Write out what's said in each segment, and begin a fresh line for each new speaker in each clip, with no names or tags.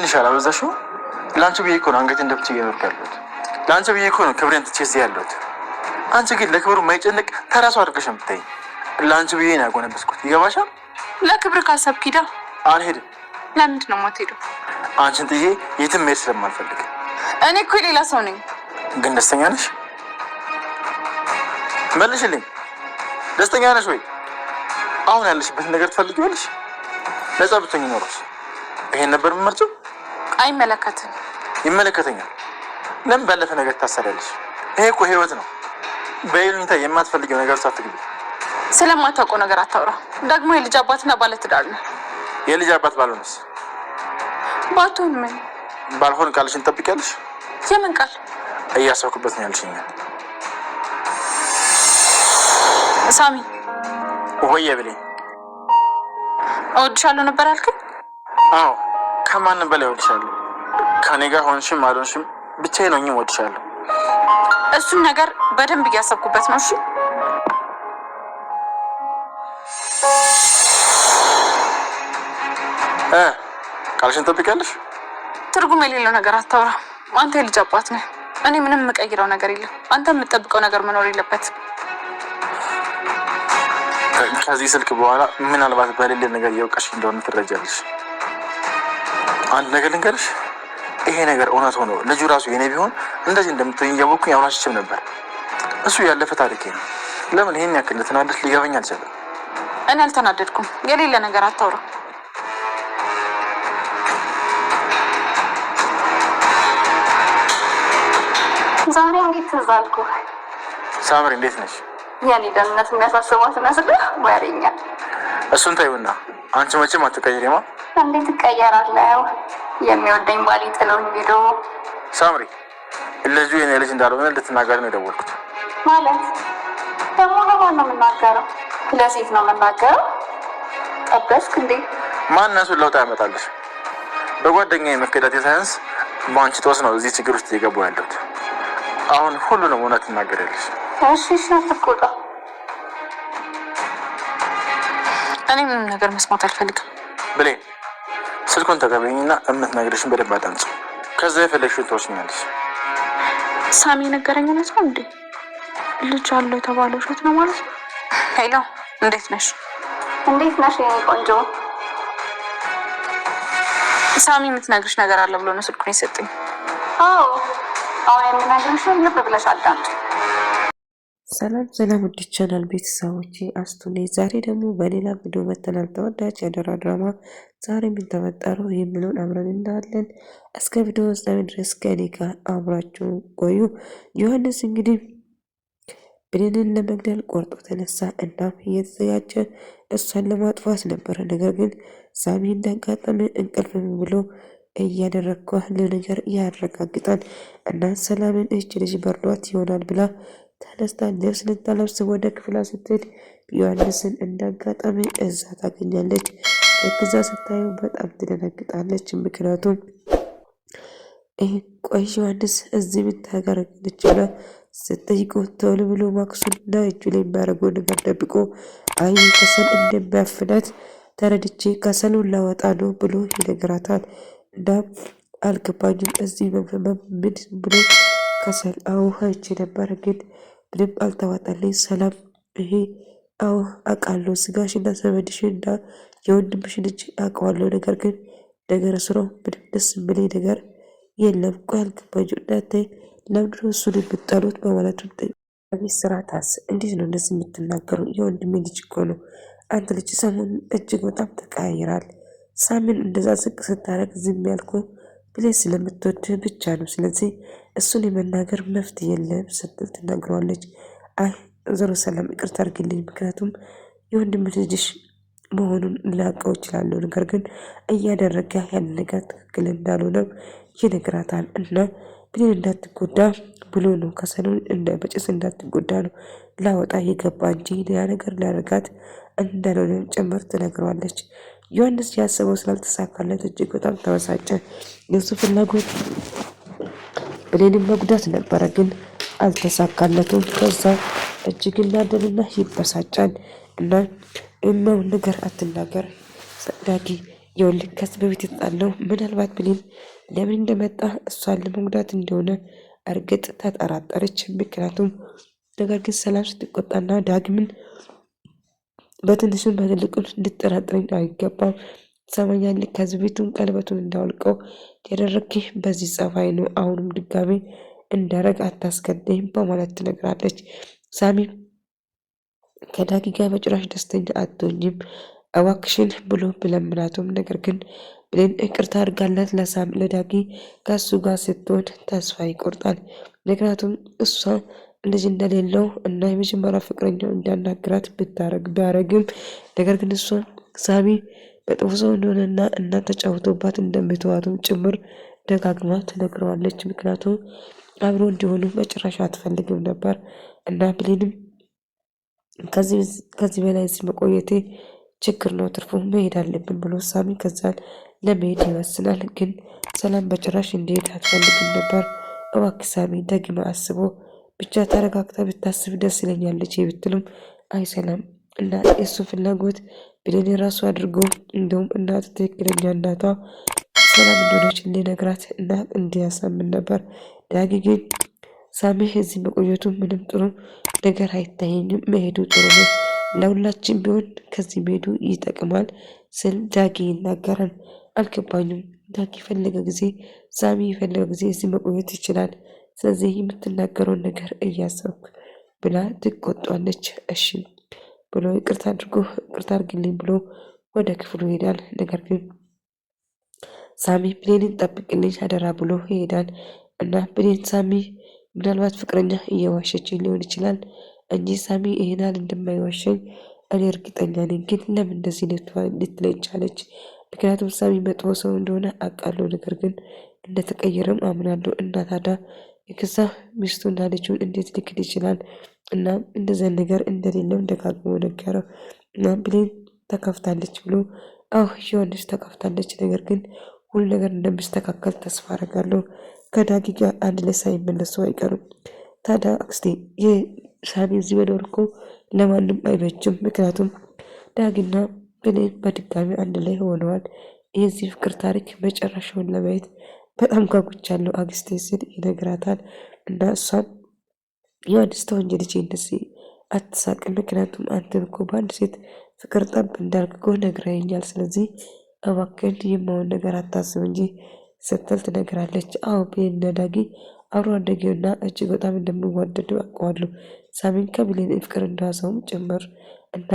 ትንሽ አላበዛሽው? ለአንቺ ብዬ እኮ ነው አንገቴን ደፍቼ እየኖርኩ ያለሁት። ለአንቺ ብዬ እኮ ነው ክብሬን ትቼ እዚህ ያለሁት። አንቺ ግን ለክብሩ የማይጨንቅ ተራሱ አድርገሽ ነው የምታይኝ። ለአንቺ ብዬ ነው ያጎነበስኩት። ይገባሻል?
ለክብር ካሰብክ ሂዳ።
አልሄድም።
ለምንድን ነው የማትሄደው?
አንቺን ጥዬ የትም መሄድ ስለማልፈልግ።
እኔ እኮ የሌላ ሰው ነኝ።
ግን ደስተኛ ነሽ? መልሽልኝ። ደስተኛ ነሽ ወይ? አሁን ያለሽበትን ነገር ትፈልጊዋለሽ? ነፃ ብትሆኚ ኖሮስ ይሄን ነበር የምመርጨው?
አይመለከትም።
ይመለከተኛል። ለምን ባለፈ ነገር ታሰሪያለሽ? ይሄ እኮ ህይወት ነው። በይሉኝታ የማትፈልጊው ነገር ውስጥ አትግቢ።
ስለማታውቀው ነገር አታውራ። ደግሞ የልጅ አባትና ባለትዳር ነው።
የልጅ አባት ባልሆንስ?
ባትሆን ምን?
ባልሆን ቃልሽን ትጠብቂያለሽ?
የምን ቃል?
እያሰብኩበት ነው ያልሽኝ።
ሳሚ
ወይ ብሌን፣
እወድሻለሁ ነበር ያልከኝ?
አዎ፣ ከማንም በላይ እወድሻለሁ። ከኔ ጋር ሆንሽም አልሆንሽም ብቻዬን ሆኜ እወድሻለሁ።
እሱን ነገር በደንብ እያሰብኩበት ነው። እሺ
ቃልሽን ትጠብቂያለሽ?
ትርጉም የሌለው ነገር አታውራ። አንተ የልጅ አባት ነህ። እኔ ምንም የምቀይረው ነገር የለም። አንተ የምትጠብቀው ነገር መኖር የለበትም።
ከዚህ ስልክ በኋላ ምናልባት በሌለ ነገር እያወቀሽ እንደሆነ ትረጃለሽ። አንድ ነገር ልንገርሽ፣ ይሄ ነገር እውነት ሆኖ ልጁ ራሱ የኔ ቢሆን እንደዚህ እንደምትሆኝ እያወቅኩኝ አሁናችም ነበር። እሱ ያለፈ ታሪኬ ነው። ለምን ይሄን ያክል ልትናደድ ሊገባኝ አልቻለም።
እኔ አልተናደድኩም። የሌለ ነገር አታውራ። ዛሬ እንዴት ትዝ አልኩህ?
ሳምሪ እንዴት ነሽ?
የኔ ደህንነት የሚያሳስባት መስለህ ወሬኛል።
እሱን ተይውና አንቺ መቼም አትቀይሪማ።
እንዴት እቀየራለሁ? የሚወደኝ ባሌ ጥሎኝ ሄዶ።
ሳምሪ ልጁ የኔ ልጅ እንዳልሆነ ልትናገር ነው የደወልኩት።
ማለት ደግሞ ለማን ነው የምናገረው? ለሴት ነው የምናገረው? ጠበስክ እንዴ?
ማነሱን ለውጥ ያመጣልሽ? በጓደኛዬ መከዳት የሳይንስ በአንቺ ጦስ ነው እዚህ ችግር ውስጥ እየገባሁ ያለሁት። አሁን ሁሉንም እውነት ትናገሪያለሽ።
እሺ እሺ፣ አትቆጣ። እኔ ምንም ነገር መስማት አልፈልግም።
ብሌን ስልኩን ተቀበይኝና የምትነግርሽን በደንብ አዳምጪ። ከዛ የፈለግሽውን ትወስኛለሽ።
ሳሚ ነገረኝ። እውነት ነው እንዴ? ልጅ አለው የተባለው ውሸት ነው ማለት ነው? ሄሎ፣ እንዴት ነሽ? እንዴት ነሽ የኔ ቆንጆ? ሳሚ የምትነግርሽ ነገር አለ ብሎ ነው ስልኩን የሰጠኝ። አዎ አሁን የምነግርሽን ልብ ብለሽ አዳምጪ።
ሰላም ሰላም፣ ውድ ቻናል ቤተሰቦቼ አስቱ ነኝ። ዛሬ ደግሞ በሌላ ቪዲዮ መተናል። ተወዳጅ የአደራ ድራማ ዛሬ ምን ተፈጠረው የሚለውን አብረን እንዳለን እስከ ቪዲዮ ፍጻሜ ድረስ ከእኔ ጋር አብራችሁ ቆዩ። ዮሐንስ እንግዲህ ብሌንን ለመግደል ቆርጦ ተነሳ። እናም እየተዘጋጀ እሷን ለማጥፋት ነበረ። ነገር ግን ሳሚ እንዳጋጠመ እንቅልፍ ብሎ እያደረግከው ያለው ነገር ያረጋግጣል። እና ሰላምን እች ልጅ በርዷት ይሆናል ብላ ተነስታ ልብስ ልታለብስ ወደ ክፍሏ ስትሄድ ዮሐንስን እንዳጋጣሚ እዛ ታገኛለች። እዛ ስታየው በጣም ትደነግጣለች። ምክንያቱም ቆይ ዮሐንስ እዚህ ምን ታደርጋለች ብላ ስትጠይቀው ቶሎ ብሎ ማክሱና እጁ ላይ የሚያደርገው ነገር ደብቆ አይ ከሰል እንደሚያፍናት ተረድቼ ከሰሉን ላወጣ ነው ብሎ ይነግራታል። እና አልገባኝም እዚህ ምን ብሎ ከሰል አውሃ ይቼ ነበረ ግን ምንም አልተዋጣልኝ። ሰላም ይሄ አዎ አውቃለሁ፣ ስጋሽና ዘመድሽና የወንድምሽን እጅ አውቀዋለሁ። ነገር ግን ነገር ስራው ምንም ደስ የሚለኝ ነገር የለም። ቆይ አልገባኝም እናንተ ለምንድነው እሱን የምጠሉት? በማለቱ ቤት ስራታስ እንዴት ነው እንደዚህ የምትናገሩ? የወንድሜ ልጅ እኮ ነው። አንተ ልጅ ሰሞኑን እጅግ በጣም ተቀያይራል። ሳሚን እንደዛ ዝቅ ስታደርግ ዝም ያልኩ ብሌን ስለምትወድ ብቻ ነው። ስለዚህ እሱን የመናገር መፍትሄ የለም ስትል ትናገረዋለች። አይ ዞሮ ሰላም ይቅርታ አድርግልኝ፣ ምክንያቱም የወንድም ልጅሽ መሆኑን ላውቀው እችላለሁ። ነገር ግን እያደረገ ያን ነገር ትክክል እንዳልሆነም ይነግራታል። እና ብሌን እንዳትጎዳ ብሎ ነው ከሰሉን በጭስ እንዳትጎዳ ነው ላወጣ የገባ እንጂ ያ ነገር ላደርጋት እንዳልሆነም ጭምር ትነግረዋለች። ዮሐንስ ያሰበው ስላልተሳካለት እጅግ በጣም ተበሳጨ። የሱ ፍላጎት ብሌንን መጉዳት ነበረ፣ ግን አልተሳካለትም። ከዛ እጅግ እናደድና ይበሳጫል። እና እማውን ነገር አትናገር ዳጊ፣ ይኸውልህ ከዚህ በፊት የተጣለው ምናልባት ብሌን ለምን እንደመጣ እሷን ለመጉዳት እንደሆነ እርግጥ ተጠራጠረች። ምክንያቱም ነገር ግን ሰላም ስትቆጣና ዳግምን በትንሹም በትልቁም እንድጠራጠረኝ አይገባም። ትሰማኛለህ? ከዚህ ቤቱን ቀለበቱን እንዳወልቀው ያደረግክ በዚህ ጸባይ ነው። አሁንም ድጋሜ እንዳረግ አታስገደኝ በማለት ትነግራለች። ሳሚ ከዳጊ ጋር በጭራሽ ደስተኛ አትሆኝም እባክሽን ብሎ ብለምናቱም ነገር ግን ብሌን ይቅርታ አድርጋለት ለዳጊ ከሱ ጋር ስትሆን ተስፋ ይቆርጣል። ምክንያቱም እሷ ልጅ እንደሌለው እና የመጀመሪያ ፍቅረኛው እንዳናግራት ቢያረግም ነገር ግን እሷ ሳሚ መጥፎ ሰው እንደሆነና እና ተጫውቶባት እንደምትዋቱም ጭምር ደጋግማ ትነግረዋለች። ምክንያቱም አብሮ እንዲሆኑ በጭራሽ አትፈልግም ነበር እና ብሌንም ከዚህ በላይ እዚህ መቆየቴ ችግር ነው፣ ትርፉ መሄድ አለብን ብሎ ሳሚ ከዛን ለመሄድ ይወስናል። ግን ሰላም በጭራሽ እንዲሄድ አትፈልግም ነበር። እባክህ ሳሚ ደግመ አስቦ ብቻ ተረጋግታ ብታስብ ደስ ይለኛለች ብትልም አይ ሰላም እና የእሱ ፍላጎት ብሌን የራሱ አድርጎ እንደውም እናት ትክክለኛ እናቷ ሰላም እንደሆነች ሊነግራት እና እንዲያሳምን ነበር። ዳጊ ግን ሳሚ እዚህ መቆየቱ ምንም ጥሩ ነገር አይታየኝም፣ መሄዱ ጥሩ ነው፣ ለሁላችን ቢሆን ከዚህ መሄዱ ይጠቅማል ስል ዳጊ ይናገራል። አልገባኝም፣ ዳጊ የፈለገ ጊዜ ሳሚ የፈለገ ጊዜ እዚህ መቆየት ይችላል፣ ስለዚህ የምትናገረውን ነገር እያሰብክ ብላ ትቆጧለች። እሺ ብሎ ይቅርታ አድርግልኝ ብሎ ወደ ክፍሉ ይሄዳል። ነገር ግን ሳሚ ብሌንን ጠብቅልኝ አደራ ብሎ ይሄዳል እና ብሌን ሳሚ ምናልባት ፍቅረኛ እየዋሸችኝ ሊሆን ይችላል እንጂ ሳሚ ይሄናል እንደማይዋሸኝ እኔ እርግጠኛ ነኝ። ግን ለምን እንደዚህ ልትለኝ ቻለች? ምክንያቱም ሳሚ መጥፎ ሰው እንደሆነ አውቃለሁ፣ ነገር ግን እንደተቀየረም አምናለሁ። እና ታዲያ የገዛ ሚስቱና ልጁን እንዴት ሊክድ ይችላል? እና እንደዚያ ነገር እንደሌለው ደጋግሞ ነገረው እና ብሌን ተከፍታለች ብሎ አዎ የሆነች ተከፍታለች፣ ነገር ግን ሁሉ ነገር እንደሚስተካከል ተስፋ አደርጋለሁ። ከዳጊ ጋር አንድ ላይ ሳይመለሱ አይቀሩም። ታዲያ አክስቴ ሳሚ እዚህ መኖር እኮ ለማንም አይበጅም። ምክንያቱም ዳጊና ብሌን በድጋሚ አንድ ላይ ሆነዋል። የዚህ ፍቅር ታሪክ መጨረሻውን ለማየት በጣም ጓጉቻለሁ አክስቴ ሲል ይነግራታል። እና እሷም የአዲስ ተወንጀል ልጄ እንደዚህ አትሳቅ፣ ምክንያቱም አንተን እኮ በአንድ ሴት ፍቅር ጠብ እንዳልክ እኮ ነግረኸኛል። ስለዚህ እባክህን የማውን ነገር አታስብ እንጂ ስትል ትነግራለች። አዎ ብሌንና ዳጊ አብሮ አደጌውና እጅግ በጣም እንደሚዋደዱ አውቀዋለሁ። ሳሚን ከብሌን ፍቅር እንዳሰውም ጭምር እና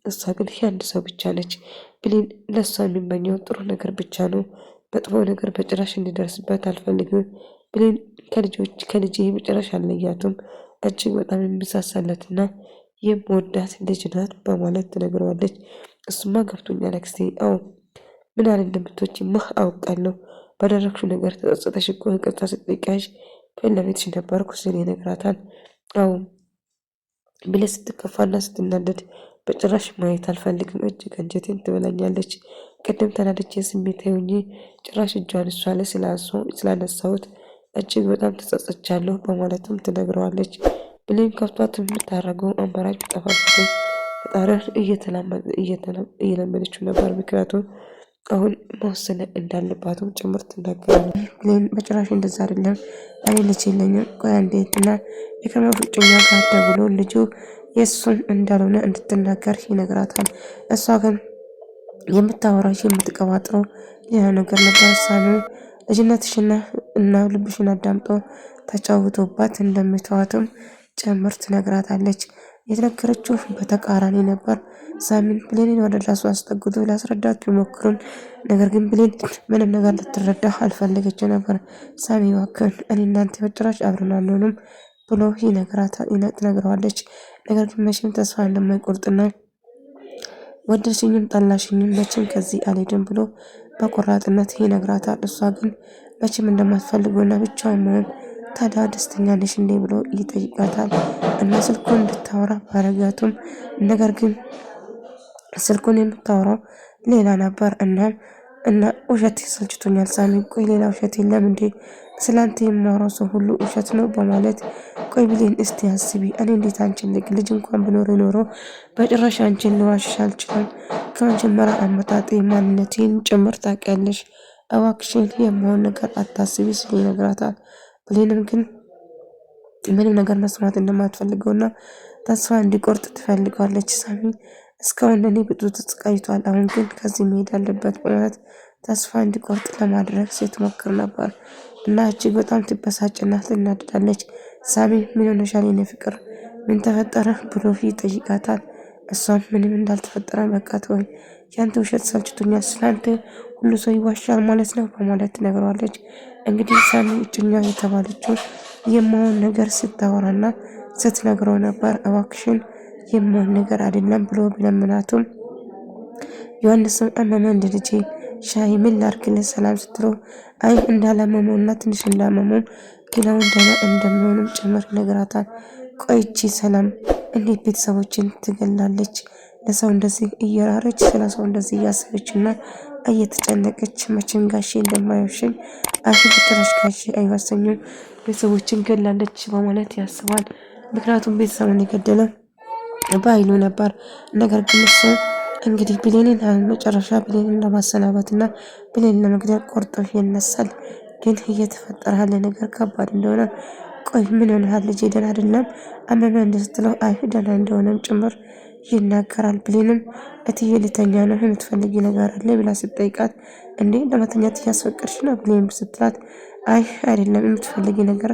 እሷ ግን የአንድ ሰው ብቻ ነች። ብሌን ለእሷ የሚመኘው ጥሩ ነገር ብቻ ነው። መጥፎ ነገር በጭራሽ እንዲደርስበት አልፈልግም። ብሌን ከልጄ በጭራሽ አልለያቱም። እጅግ በጣም የሚሳሳለትና የምወዳት ልጅ ናት በማለት ትነግረዋለች። እሱማ ገብቶኛል አክስቴ፣ አዎ ምን ያህል እንደምትወጂማ አውቃለሁ። ባደረግሽው ነገር ተጸጸተሽ እኮ ይቅርታ ስትጠይቂያለሽ ፊት ለፊትሽ ነበርኩ ሲል ይነግራታል። አዎ ብሌን ስትከፋና ስትናደድ በጭራሽ ማየት አልፈልግም። እጅግ አንጀቴን ትበላኛለች። ቅድም ተናድጄ ስሜታዊ ሆኜ ጭራሽ እጇን እሷ ላይ ስላነሳሁት እጅግ በጣም ተጸጽቻለሁ በማለትም ትነግረዋለች። ብሌን ከፍቷት የምታደርገው አማራጭ ጠፋበት። ፈጣሪን እየለመደችው ነበር። ምክንያቱም አሁን መወሰን እንዳለባትም ጭምር ትናገራለች። ብሌን በጭራሽ እንደዛ አይደለም፣ እኔ ልጅ የለኝም፣ ቆይ አንዴ እና የቀድሞ ፍቅረኛ ጋር ደውሎ ልጁ የእሱን እንዳልሆነ እንድትናገር ይነግራታል። እሷ ግን የምታወራው የምትቀባጥረው ሌላ ነገር ነበር። ሳሚ ልጅነትሽና እና ልብሽን አዳምጦ ተጫውቶባት እንደምትዋትም ጭምር ትነግራታለች። የተነገረችው በተቃራኒ ነበር። ሳሚን ብሌንን ወደ ራሱ አስጠግቶ ሊያስረዳት ቢሞክርም ነገር ግን ብሌን ምንም ነገር ልትረዳ አልፈለገችው ነበር። ሳሚ እባክህን እኔ እናንተ በጭራሽ አብረን አንሆንም ብሎ ትነግረዋለች። ነገር ግን መቼም ተስፋ እንደማይቆርጥና ወደድሽኝም ጠላሽኝም መቼም ከዚህ አልሄድም ብሎ በቆራጥነት ይነግራታል። እሷ ግን መቼም እንደማትፈልገውና ብቻዋን መሆን ታዲያ ደስተኛ ነሽ እንዴ ብሎ ይጠይቃታል። እና ስልኩን እንድታወራ ባረጋቱም ነገር ግን ስልኩን የምታወራው ሌላ ነበር። እና እና ውሸት ሰልችቶኛል ሳሚ። ቆይ ሌላ ውሸት የለም እንዴ? ስላንተ የማወራው ሰው ሁሉ ውሸት ነው በማለት ቆይ ብሌን እስቲ አስቢ። እኔ እንዴት አንቺን ልጅ እንኳን ብኖር ኖሮ በጭራሽ አንቺን ልዋሽሽ አልችልም። ከመጀመሪያ አመጣጤ ማንነቴን ጭምር ታውቂያለሽ። እባክሽን የማውን ነገር አታስቢ ሲል ይነግራታል። ብሌንም ግን ምንም ነገር መስማት እንደማትፈልገውና ተስፋ እንዲቆርጥ ትፈልጋለች። ሳሚ እስካሁን ለእኔ ብዙ ተሰቃይቷል፣ አሁን ግን ከዚህ መሄድ አለበት በማለት ተስፋ እንዲቆርጥ ለማድረግ ስትሞክር ነበር እና እጅግ በጣም ትበሳጭና ትናደዳለች። ሳሚ ምን ሆነሻል የኔ ፍቅር፣ ምን ተፈጠረ ብሎ ይጠይቃታል። እሷም ምንም እንዳልተፈጠረ በቃ ተወኝ፣ ያንተ ውሸት ሰልችቶኛል፣ ስላንተ ሁሉ ሰው ይዋሻል ማለት ነው በማለት ትነግረዋለች። እንግዲህ ሳሚ እጮኛ የተባለችው የማውን ነገር ስታወራና ስትነግረው ነበር። እባክሽን የማውን ነገር አይደለም ብሎ ቢለምናቱም ዮሐንስም አመመ እንደ ልጄ ሻይ ምን ላድርግልህ ሰላም ስትለው አይ እንዳላመመውና ትንሽ እንዳመመው ግን አሁን ደህና እንደሚሆንም ጭምር ይነግራታል። ቆይቺ ሰላም እንዴት ቤተሰቦችን ትገላለች? ለሰው እንደዚህ እየራረች ስለ ሰው እንደዚህ እያሰበች እና እየተጨነቀች መቼም ጋሼ እንደማይወሽኝ በጭራሽ ጋሼ አይወሰኝም፣ ቤተሰቦችን ገላለች በማለት ያስባል። ምክንያቱም ቤተሰቡን የገደለ በኃይሉ ነበር። ነገር ግን እሱ እንግዲህ ብሌንን መጨረሻ ብሌንን ለማሰናበት እና ብሌንን ለመግደል ቆርጦ ይነሳል። ግን እየተፈጠረ ያለ ነገር ከባድ እንደሆነ ቆይ ምን ሆነሃል ልጄ ደህና አይደለም አመመ እንደስትለው አይ ደህና እንደሆነም ጭምር ይናገራል። ብሌንም እትዬ ልተኛ ነው የምትፈልጊ ነገር አለ ብላ ስትጠይቃት እንዴ ለመተኛት እያስፈቀድሽ ነው ብሌን ስትላት አይ አይደለም የምትፈልጊ ነገር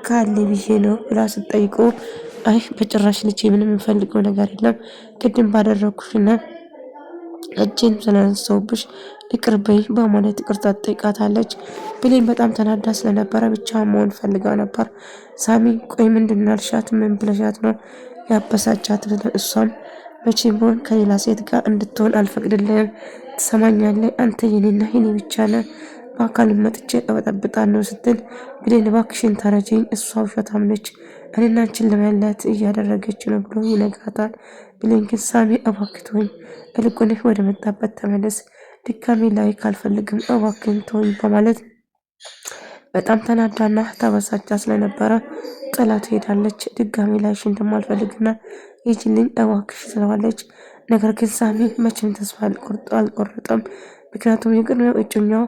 ካለ ብዬ ነው ብላ ስትጠይቀው አይ በጭራሽ ልጄ ምንም የምፈልገው ነገር የለም ቅድም ባደረኩሽና እጄን ስለነሳሁብሽ ይቅርበኝ በማለት ይቅርታ ትጠይቃታለች። ብሌን በጣም ተናዳ ስለነበረ ብቻዋን መሆን ፈልጋ ነበር። ሳሚ ቆይ ምንድን ነው ያልሻት? ምን ብለሻት ነው ያበሳጫት? እሷም መቼም ቢሆን ከሌላ ሴት ጋር እንድትሆን አልፈቅድልህም፣ ትሰማኛለህ? አንተ የኔና የኔ ብቻ ነህ፣ በአካል መጥቼ እበጠብጣለሁ ስትል ብሌን እባክሽን ተረጂኝ፣ እሷ ውሸታም ነች፣ እኔና አንቺን ለመለያየት እያደረገች ነው ብሎ ይነግራታል። ብሌን ግን ሳሚ እባክህ ተወኝ፣ ይልቁንህ ወደ መጣበት ተመለስ፣ ድጋሜ ላይ ካልፈልግም እባክህን ተወኝ በማለት በጣም ተናዳና ተበሳጫ ስለነበረ ጥላት ሄዳለች። ድጋሜ ላይሽ እንደማልፈልግና ሂጂልኝ እባክሽ ትለዋለች። ነገር ግን ሳሚ መቼም ተስፋ አልቆረጠም። ምክንያቱም የቅድመ እጮኛው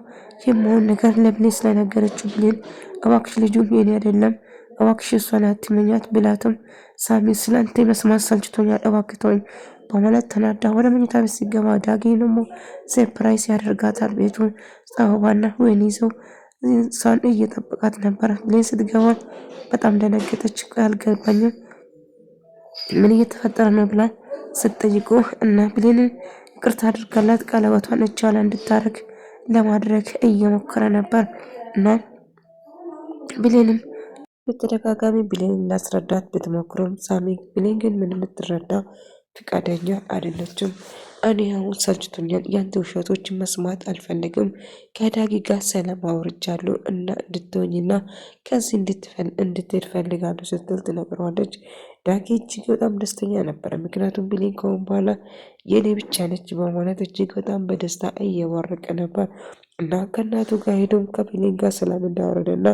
የመሆን ነገር ለብሌን ስለነገረችው ብሌን እባክሽ ልጁ የኔ አይደለም እባክሽ እሷን አትመኛት ብላትም ሳሚ ስላንተ መስማት ሰልችቶኛል እባክህ ተወኝ በማለት ተናዳ ወደ መኝታ ቤት ሲገባ ዳጊ ደግሞ ሰርፕራይዝ ያደርጋታል። ቤቱን አበባና ወይን ይዘው እሷን እየጠበቃት ነበረ። ብሌን ስትገባ በጣም ደነገጠች። አልገባኝም ምን እየተፈጠረ ነው ብላ ስትጠይቁ እና ብሌንን ይቅርታ አድርጋላት ቀለበቷን እጇ ላይ እንድታረግ ለማድረግ እየሞከረ ነበር እና ብሌንም በተደጋጋሚ ብሌንን ላስረዳት ብትሞክርም ሳሚ ብሌን ግን ምን የምትረዳ ፈቃደኛ አይደለችም። እኔ አሁን ሰልችቶኛል፣ ያንተ ውሸቶችን መስማት አልፈልግም፣ ከዳጊ ጋር ሰላም አውርጃለሁ እና እንድትሆኝና ከዚህ እንድትሄድ ፈልጋለሁ ስትል ትነግረዋለች። ዳጊ እጅግ በጣም ደስተኛ ነበረ። ምክንያቱም ብሌን ከሆን በኋላ የኔ ብቻ ነች በማለት እጅግ በጣም በደስታ እየባረቀ ነበር እና ከእናቱ ጋር ሄዶም ከብሌን ጋር ሰላም እንዳወረደና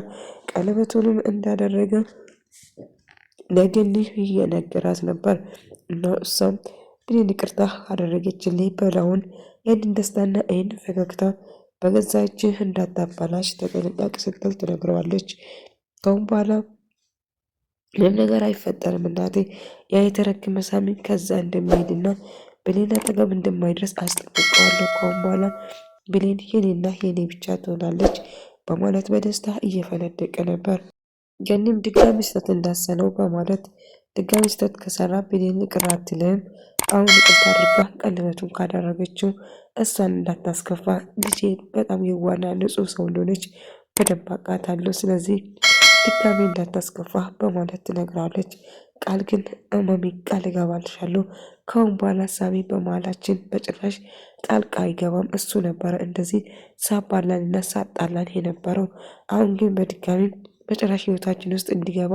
ቀለበቱንም እንዳደረገ ለገኒ እየነገራት ነበር እና እሷም ብሌን ይቅርታ አደረገችልኝ በላውን ይህንን ደስታና ይህን ፈገግታ በገዛ እጅህ እንዳታባላሽ ተጠንቀቅ ስትል ትነግረዋለች። ከአሁን በኋላ ምንም ነገር አይፈጠርም እናቴ፣ ያ የተረገመ ሳሚ ከዛ እንደሚሄድና ብሌን አጠገብ እንደማይደርስ አስጠንቅቀዋለሁ። ከአሁን በኋላ ብሌን የኔና የኔ ብቻ ትሆናለች በማለት በደስታ እየፈነደቀ ነበር። ገኒም ድጋሚ ስህተት እንዳሰነው በማለት ድጋሚ ስህተት ከሰራ ብሌን ይቅር አትልም። አሁን ይቅርታ አድርጋ ቀለበቱን ካደረገችው እሷን እንዳታስከፋ ልጄ በጣም የዋና ንጹሕ ሰው እንደሆነች በደንብ አውቃታለሁ። ስለዚህ ድጋሚ እንዳታስከፋ በማለት ትነግራለች። ቃል ግን እመሚ ቃል እገባልሻለሁ ከአሁን በኋላ ሳሚ በመሀላችን በጭራሽ ጣልቃ አይገባም። እሱ ነበረ እንደዚህ ሳባላንና ሳጣላን የነበረው። አሁን ግን በድጋሚ በጭራሽ ህይወታችን ውስጥ እንዲገባ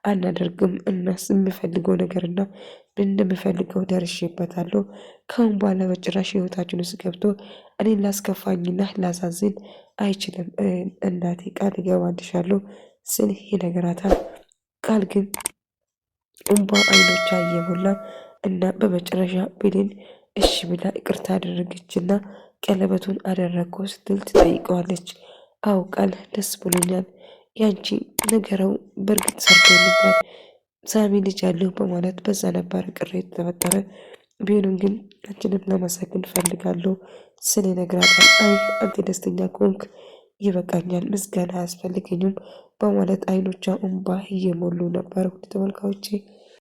አናደርግም። እናስ የምፈልገው ነገርና እንደምፈልገው ደርሼበታለሁ። ከአሁን በኋላ በጭራሽ ህይወታችን ውስጥ ገብቶ እኔን ላስከፋኝና ላሳዝን አይችልም። እናቴ ቃል እገባልሻለሁ ስል ይነግራታል። ቃል ግን እንባ አይኖቿ እየሞላ እና በመጨረሻ ብሌን እሺ ብላ ይቅርታ አደረገችና ቀለበቱን አደረግኩ ስትል ትጠይቀዋለች። አው ቃል ደስ ብሎኛል፣ ያንቺ ነገረው በእርግጥ ሰርቶልኛል፣ ሳሚ ልጅ አለሁ በማለት በዛ ነበር ቅሬታ ተፈጠረ። ቢሆንም ግን አንቺንም ለማመሰግን እፈልጋለሁ ስለ ነግራታል። አይ አንተ ደስተኛ ከሆንክ ይበቃኛል፣ ምስጋና አያስፈልገኝም በማለት አይኖቿ እንባ እየሞሉ ነበር። ውድ ተመልካዮቼ